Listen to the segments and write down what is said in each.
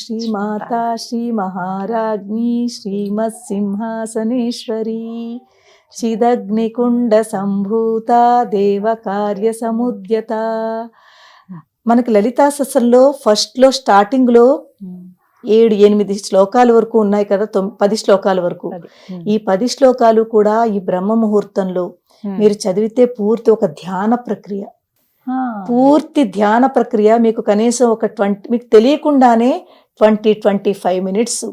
శ్రీమాతా శ్రీ మహారాజ్ఞి శ్రీమత్సింహాసనేశ్వరీ చిదగ్నికుండ సంభూత దేవ కార్య సముద్యత. మనకి లలితా సహస్రంలో ఫస్ట్లో స్టార్టింగ్లో 7-8 శ్లోకాల వరకు ఉన్నాయి కదా, 10 శ్లోకాల వరకు. ఈ 10 శ్లోకాలు కూడా ఈ బ్రహ్మ ముహూర్తంలో మీరు చదివితే పూర్తి ఒక ధ్యాన ప్రక్రియ, పూర్తి ధ్యాన ప్రక్రియ. మీకు కనీసం ఒక 20, మీకు తెలియకుండానే 20-25 మినిట్స్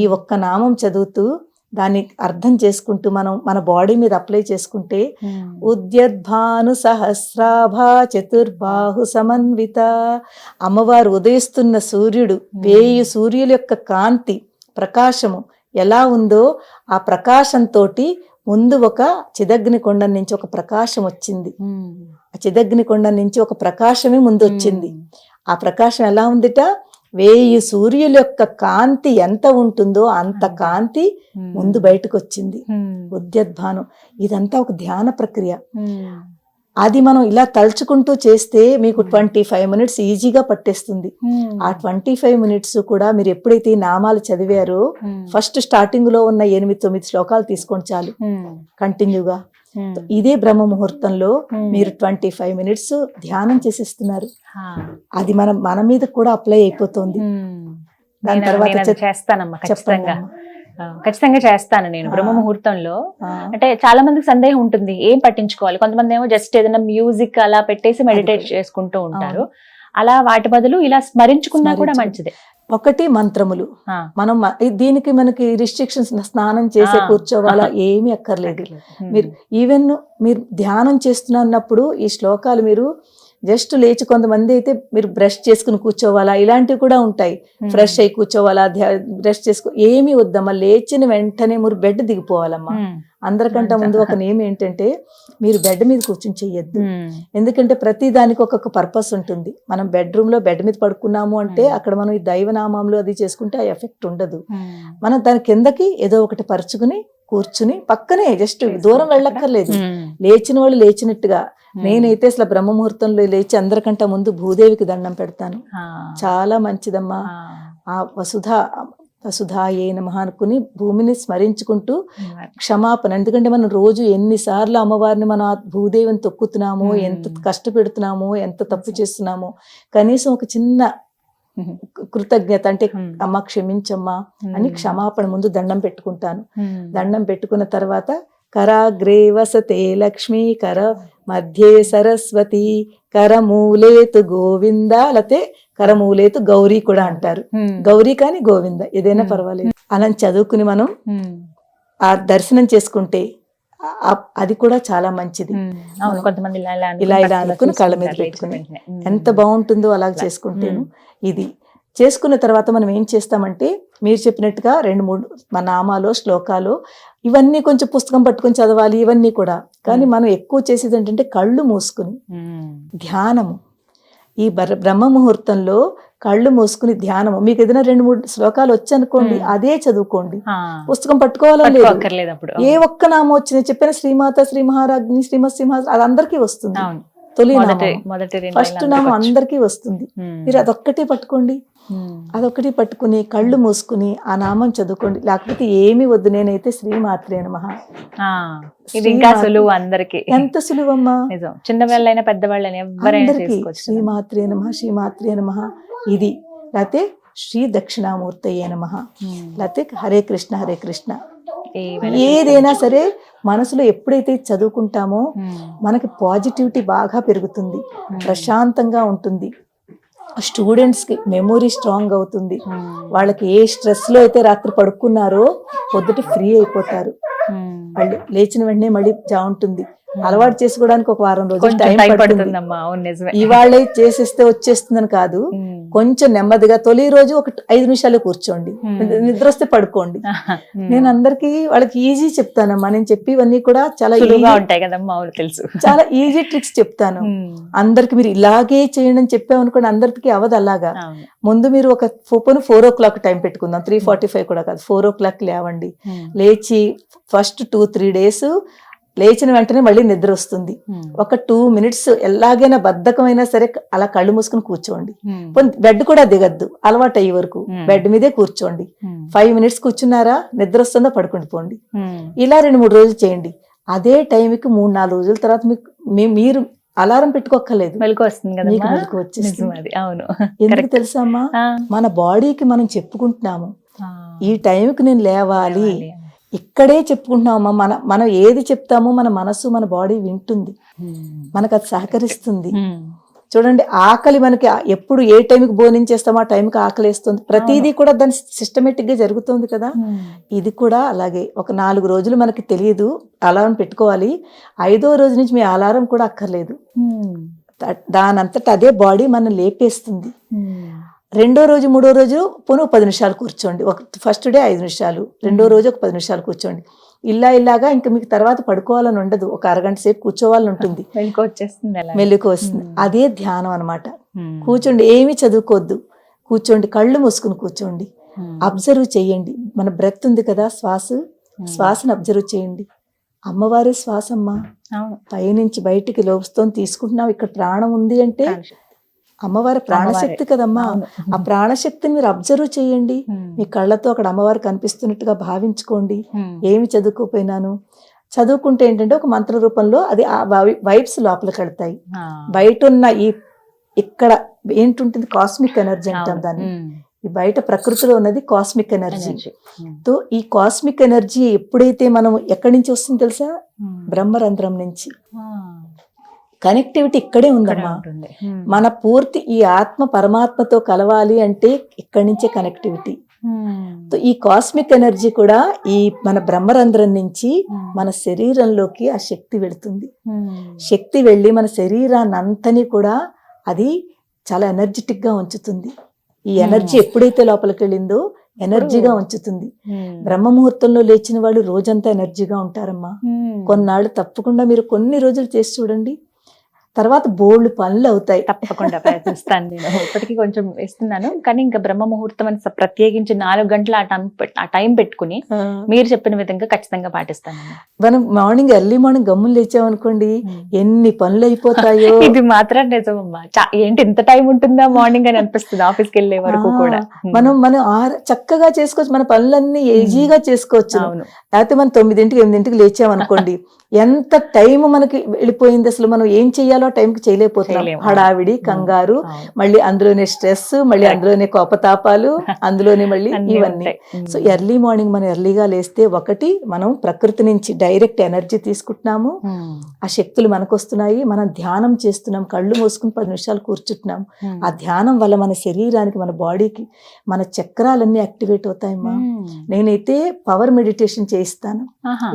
ఈ ఒక్క నామం చదువుతూ దాన్ని అర్థం చేసుకుంటూ మనం మన బాడీ మీద అప్లై చేసుకుంటే ఉద్యద్భాను సహస్రాభా చతుర్బాహు సమన్విత, అమ్మవారు ఉదయిస్తున్న సూర్యుడు 1000 సూర్యుల యొక్క కాంతి ప్రకాశము ఎలా ఉందో ఆ ప్రకాశంతో ముందు ఒక చిదగ్ని కొండ నుంచి ఒక ప్రకాశం వచ్చింది. ఆ చిదగ్ని కొండ నుంచి ఒక ప్రకాశమే ముందు వచ్చింది. ఆ ప్రకాశం ఎలా ఉందిట, 1000 సూర్యుల యొక్క కాంతి ఎంత ఉంటుందో అంత కాంతి ముందు బయటకు వచ్చింది. ఉద్యద్భాను. ఇదంతా ఒక ధ్యాన ప్రక్రియ. అది మనం ఇలా తలుచుకుంటూ చేస్తే మీకు 25 మినిట్స్ ఈజీగా పట్టేస్తుంది. ఆ 25 మినిట్స్ కూడా మీరు ఎప్పుడైతే ఈ నామాలు చదివారో ఫస్ట్ స్టార్టింగ్ లో ఉన్న 8-9 శ్లోకాలు తీసుకోండి చాలు, కంటిన్యూగా. ఇదే బ్రహ్మ ముహూర్తంలో మీరు 25 మినిట్స్ ధ్యానం చేసేస్తున్నారు. అది మన మీద కూడా అప్లై అయిపోతుంది. దాని తర్వాత చేస్తానమ్మా, ఖచ్చితంగా చేస్తాను నేను బ్రహ్మ ముహూర్తంలో. అంటే చాలా మందికి సందేహం ఉంటుంది, ఏం పట్టించుకోవాలి. కొంతమంది ఏమో జస్ట్ ఏదైనా మ్యూజిక్ అలా పెట్టేసి మెడిటేట్ చేసుకుంటూ ఉంటారు. అలా వాటి బదులు ఇలా స్మరించుకున్నా కూడా మంచిదే. ఒకటి మంత్రములు. మనం దీనికి మనకి రిస్ట్రిక్షన్స్, స్నానం చేసే కూర్చోవాలా ఏమీ అక్కర్లేదు. మీరు ఈవెన్ మీరు ధ్యానం చేస్తున్నప్పుడు ఈ శ్లోకాలు మీరు జస్ట్ లేచి, కొంతమంది అయితే మీరు బ్రష్ చేసుకుని కూర్చోవాలా, ఇలాంటివి కూడా ఉంటాయి. ఫ్రెష్ అయి కూర్చోవాలా, బ్రష్ చేసుకో, ఏమీ వద్దమ్మా. లేచిన వెంటనే మీరు బెడ్ దిగిపోవాలమ్మా. అందరికంటే ముందు ఒక నియమం ఏంటంటే మీరు బెడ్ మీద కూర్చొని చెయ్యొద్దు. ఎందుకంటే ప్రతి దానికి ఒక్కొక్క పర్పస్ ఉంటుంది. మనం బెడ్రూమ్ లో బెడ్ మీద పడుకున్నాము అంటే అక్కడ మనం ఈ దైవనామంలో అది చేసుకుంటే ఆ ఎఫెక్ట్ ఉండదు. మనం దాని కిందకి ఏదో ఒకటి పరుచుకుని కూర్చుని పక్కనే జస్ట్ దూరం వెళ్ళక్కర్లేదు. లేచిన వాళ్ళు లేచినట్టుగా. నేనైతే అసలు బ్రహ్మ ముహూర్తంలో లేచి అందరికంటే ముందు భూదేవికి దండం పెడతాను. చాలా మంచిదమ్మా. ఆ వసుధాయే నమః అనుకుని భూమిని స్మరించుకుంటూ క్షమాపణ. ఎందుకంటే మనం రోజు ఎన్నిసార్లు అమ్మవారిని మనం భూదేవిని తొక్కుతున్నామో, ఎంత కష్టపెడుతున్నామో, ఎంత తప్పు చేస్తున్నామో, కనీసం ఒక చిన్న కృతజ్ఞత అంటే అమ్మ క్షమించమ్మా అని క్షమాపణ ముందు దండం పెట్టుకుంటాను. దండం పెట్టుకున్న తర్వాత కరాగ్రే వసతే లక్ష్మీ, కర మధ్యే సరస్వతి, కరమూలేతు గోవింద, లేతే కరమూలేతు గౌరీ కూడా అంటారు. గౌరీ కానీ గోవింద ఏదైనా పర్వాలేదు. అలా చదువుకుని మనం ఆ దర్శనం చేసుకుంటే అది కూడా చాలా మంచిది. కొంతమంది ఇలా అనుకుని కళ్ళ మీద పెట్టుకుని ఎంత బాగుంటుందో అలా చేసుకుంటేను. ఇది చేసుకున్న తర్వాత మనం ఏం చేస్తామంటే మీరు చెప్పినట్టుగా 2-3 నామాలు, శ్లోకాలు ఇవన్నీ కొంచెం పుస్తకం పట్టుకుని చదవాలి ఇవన్నీ కూడా. కానీ మనం ఎక్కువ చేసేది ఏంటంటే కళ్ళు మూసుకుని ధ్యానము. ఈ బ్రహ్మ ముహూర్తంలో కళ్ళు మూసుకుని ధ్యానము. మీకు ఏదైనా 2-3 శ్లోకాలు వచ్చనుకోండి, అదే చదువుకోండి. పుస్తకం పట్టుకోవాలని లేదు. ఏ ఒక్క నామం వచ్చినా చెప్పిన శ్రీమాత, శ్రీ మహారాజ్ఞి, శ్రీమత్సింహ, అది అందరికీ వస్తుంది. తొలి ఫస్ట్ నామం అందరికీ వస్తుంది. మీరు అదొక్కటే పట్టుకోండి. అదొక్కటి పట్టుకుని కళ్ళు మూసుకుని ఆ నామం చదువుకోండి. లేకపోతే ఏమి వద్దు. నేనైతే శ్రీమాత్రే నమః. ఇంకా సులువు అందరికి. ఎంత సులువమ్మా, చిన్నవాళ్ళైనా పెద్దవాళ్ళైనా ఎవరైనా శ్రీమాత్రే నమః, శ్రీమాత్రే నమః. ఇది లేకపోతే శ్రీ దక్షిణామూర్తయే నమః, లేకపోతే హరే కృష్ణ హరే కృష్ణ. ఏదైనా సరే మనసులో ఎప్పుడైతే చదువుకుంటామో మనకి పాజిటివిటీ బాగా పెరుగుతుంది, ప్రశాంతంగా ఉంటుంది. స్టూడెంట్స్కి మెమొరీ స్ట్రాంగ్ అవుతుంది. వాళ్ళకి ఏ స్ట్రెస్లో అయితే రాత్రి పడుకున్నారో పొద్దుట ఫ్రీ అయిపోతారు. వాళ్ళు లేచిన వెంటనే మళ్ళీ ఉంటుంది. అలవాటు చేసుకోవడానికి ఒక వారం రోజులు టైం పడుతుంది. ఇవాళ చేసేస్తే వచ్చేస్తుందని కాదు, కొంచెం నెమ్మదిగా తొలి రోజు ఒక 5 నిమిషాలు కూర్చోండి, నిద్ర వస్తే పడుకోండి. నేను అందరికి వాళ్ళకి ఈజీ చెప్తానమ్మా. నేను చెప్పివన్నీ కూడా చాలా ఉంటాయి కదమ్మా, తెలుసు. చాలా ఈజీ ట్రిక్స్ చెప్తాను అందరికి. మీరు ఇలాగే చేయండి అని చెప్పామనుకోండి, అందరికి అవదు అలాగా. ముందు మీరు ఒక 4 o'clock టైం పెట్టుకుందాం, 3:45 కూడా కాదు, 4 o'clock లేవండి. లేచి ఫస్ట్ 2-3 days లేచిన వెంటనే మళ్ళీ నిద్ర వస్తుంది. ఒక 2 minutes ఎలాగైనా బద్ధకమైనా సరే అలా కళ్ళు మూసుకుని కూర్చోండి. బెడ్ కూడా దిగద్దు, అలవాటు అయ్యే వరకు బెడ్ మీదే కూర్చోండి. 5 minutes కూర్చున్నారా, నిద్ర వస్తుందో పడుకుండి పోండి. ఇలా 2-3 రోజులు చేయండి. అదే టైంకి 3-4 రోజుల తర్వాత మీరు అలారం పెట్టుకోక్కర్లేదు, మెలకు వస్తుంది కదా, మీకు మెలకు వచ్చేస్తుంది. అవును, ఎందుకు తెలుసా అమ్మా, మన బాడీకి మనం చెప్పుకుంటున్నాము ఈ టైంకి నేను లేవాలి, ఇక్కడే చెప్పుకుంటున్నామమ్మా. మనం ఏది చెప్తామో మన మనసు మన బాడీ వింటుంది, మనకు అది సహకరిస్తుంది. చూడండి, ఆకలి మనకి ఎప్పుడు ఏ టైంకి భోజనం ఆ టైంకి ఆకలి వేస్తుంది. ప్రతిదీ కూడా దాని సిస్టమేటిక్ గా జరుగుతుంది కదా. ఇది కూడా అలాగే. ఒక 4 రోజులు మనకి తెలియదు, అలారం పెట్టుకోవాలి. 5వ రోజు నుంచి మీ అలారం కూడా అక్కర్లేదు, దానంతట అదే బాడీ మనం లేపేస్తుంది. 2వ రోజు 3వ రోజు పోను 10 నిమిషాలు కూర్చోండి. ఫస్ట్ డే 5 నిమిషాలు, 2వ రోజు ఒక 10 నిమిషాలు కూర్చోండి. ఇలాగా ఇంకా మీకు తర్వాత పడుకోవాలని ఉండదు, ఒక అరగంట సేపు కూర్చోవాలని ఉంటుంది, మెలుకు వస్తుంది. అదే ధ్యానం అన్నమాట. కూర్చోండి, ఏమీ చదువుకోవద్దు, కూర్చోండి, కళ్ళు మూసుకుని కూర్చోండి, అబ్జర్వ్ చేయండి. మన బ్రెత్ ఉంది కదా, శ్వాసను అబ్జర్వ్ చేయండి. అమ్మవారి శ్వాస అమ్మా, పైనుంచి బయటికి లోపుతో తీసుకుంటున్నాం. ఇక్కడ ప్రాణం ఉంది అంటే అమ్మవారి ప్రాణశక్తి కదమ్మా. ఆ ప్రాణశక్తిని మీరు అబ్జర్వ్ చేయండి. మీ కళ్ళతో అక్కడ అమ్మవారు కనిపిస్తున్నట్టుగా భావించుకోండి. ఏమి చదువుకోపోయినాను, చదువుకుంటే ఏంటంటే ఒక మంత్ర రూపంలో అది ఆ వైబ్స్ లోపలికి వెళ్తాయి. బయట ఉన్న ఇక్కడ ఏంటుంటుంది, కాస్మిక్ ఎనర్జీ అంటాం దాన్ని. ఈ బయట ప్రకృతిలో ఉన్నది కాస్మిక్ ఎనర్జీ. తో ఈ కాస్మిక్ ఎనర్జీ ఎప్పుడైతే మనం ఎక్కడి నుంచి వస్తుంది తెలుసా, బ్రహ్మరంధ్రం నుంచి. కనెక్టివిటీ ఇక్కడే ఉందమ్మా. మన పూర్తి ఈ ఆత్మ పరమాత్మతో కలవాలి అంటే ఇక్కడి నుంచే కనెక్టివిటీ. ఈ కాస్మిక్ ఎనర్జీ కూడా ఈ మన బ్రహ్మరంధ్రం నుంచి మన శరీరంలోకి ఆ శక్తి వెళుతుంది. శక్తి వెళ్ళి మన శరీరాన్ని అంతని కూడా అది చాలా ఎనర్జెటిక్ గా ఉంచుతుంది. ఈ ఎనర్జీ ఎప్పుడైతే లోపలికి వెళ్ళిందో ఎనర్జీగా ఉంచుతుంది. బ్రహ్మ ముహూర్తంలో లేచిన వాళ్ళు రోజంతా ఎనర్జీగా ఉంటారమ్మా. కొన్నాళ్ళు తప్పకుండా మీరు కొన్ని రోజులు చేసి చూడండి, తర్వాత బోల్డ్ పనులు అవుతాయి. తప్పకుండా ప్రయత్నిస్తాను. నేను ఇప్పటికీ కొంచెం ఇస్తున్నాను, కానీ ఇంకా బ్రహ్మ ముహూర్తం అని ప్రత్యేకించి 4 గంటలు ఆ టైం పెట్టుకుని మీరు చెప్పిన విధంగా ఖచ్చితంగా పాటిస్తాను. మనం ఎర్లీ మార్నింగ్ గమ్ములు లేచామనుకోండి, ఎన్ని పనులు అయిపోతాయో. ఇది మాత్రం నిజమమ్మా. ఏంటి ఇంత టైం ఉంటుందా మార్నింగ్ అని అనిపిస్తుంది, ఆఫీస్కి వెళ్ళే వరకు కూడా. మనం చక్కగా చేసుకోవచ్చు, మన పనులన్నీ ఈజీగా చేసుకోవచ్చు. లేకపోతే మనం 9ంటికి 8ంటికి లేచామనుకోండి, ఎంత టైం మనకి వెళ్ళిపోయింది, అసలు మనం ఏం చెయ్యాలో టైంకి చేయలేకపోతున్నాం. హడావిడి, కంగారు, మళ్ళీ అందులోనే స్ట్రెస్, మళ్ళీ అందులోనే కోపతాపాలు, అందులోనే మళ్ళీ ఇవన్నీ. సో ఎర్లీ మార్నింగ్ మనం ఎర్లీగా లేస్తే, ఒకటి మనం ప్రకృతి నుంచి డైరెక్ట్ ఎనర్జీ తీసుకుంటున్నాము, ఆ శక్తులు మనకు వస్తున్నాయి. మనం ధ్యానం చేస్తున్నాం, కళ్ళు మూసుకుని 10 నిమిషాలు కూర్చుంటున్నాం. ఆ ధ్యానం వల్ల మన శరీరానికి, మన బాడీకి, మన చక్రాలన్నీ యాక్టివేట్ అవుతాయమ్మా. నేనైతే పవర్ మెడిటేషన్ చేయిస్తాను,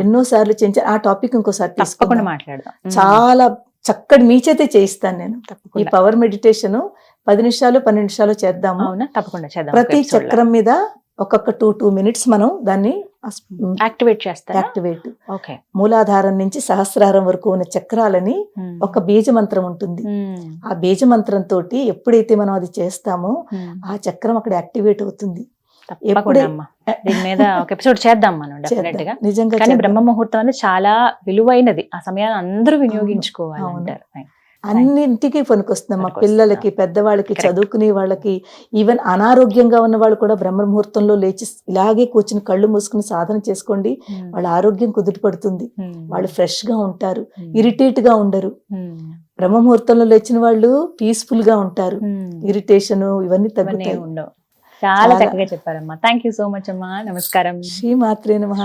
ఎన్నోసార్లు చేయించాను. ఆ టాపిక్ ఇంకోసారి తీసుకుని మాట్లాడదాం. చాలా చక్కటి మీ చేతే చేయిస్తాను నేను. ఈ పవర్ మెడిటేషన్ 10 నిమిషాలు 12 నిమిషాలు చేద్దాము. తప్పకుండా చేద్దాం. ప్రతి చక్రం మీద ఒక్కొక్క 2 minutes మనం దాన్ని యాక్టివేట్ చేస్తాం. యాక్టివేట్ మూలాధారం నుంచి సహస్రారం వరకు ఉన్న చక్రాలని ఒక బీజ మంత్రం ఉంటుంది. ఆ బీజ మంత్రం తోటి ఎప్పుడైతే మనం అది చేస్తామో ఆ చక్రం అక్కడ యాక్టివేట్ అవుతుంది. దీని మీద ఒక ఎపిసోడ్ చేద్దాం మనం డెఫినెట్ గా. నిజంగా కానీ బ్రహ్మ ముహూర్తం అనేది చాలా విలువైనది, ఆ సమయాన్ని అందరూ వినియోగించుకోవాలి అంటారు. అన్నింటికి పనికొస్తుందమ్మా, పిల్లలకి, పెద్దవాళ్ళకి, చదువుకునే వాళ్ళకి, ఈవెన్ అనారోగ్యంగా ఉన్న వాళ్ళు కూడా బ్రహ్మ ముహూర్తంలో లేచి ఇలాగే కూర్చుని కళ్ళు మూసుకుని సాధన చేసుకోండి, వాళ్ళ ఆరోగ్యం కుదుటపడుతుంది, వాళ్ళు ఫ్రెష్ గా ఉంటారు, ఇరిటేట్ గా ఉండరు. బ్రహ్మ ముహూర్తంలో లేచిన వాళ్ళు పీస్ఫుల్ గా ఉంటారు, ఇరిటేషన్ ఇవన్నీ తగ్గుతాయి. చాలా చక్కగా చెప్పారమ్మా. థ్యాంక్ యూ సో మచ్ అమ్మా. నమస్కారం. శ్రీమాత్రే నమః.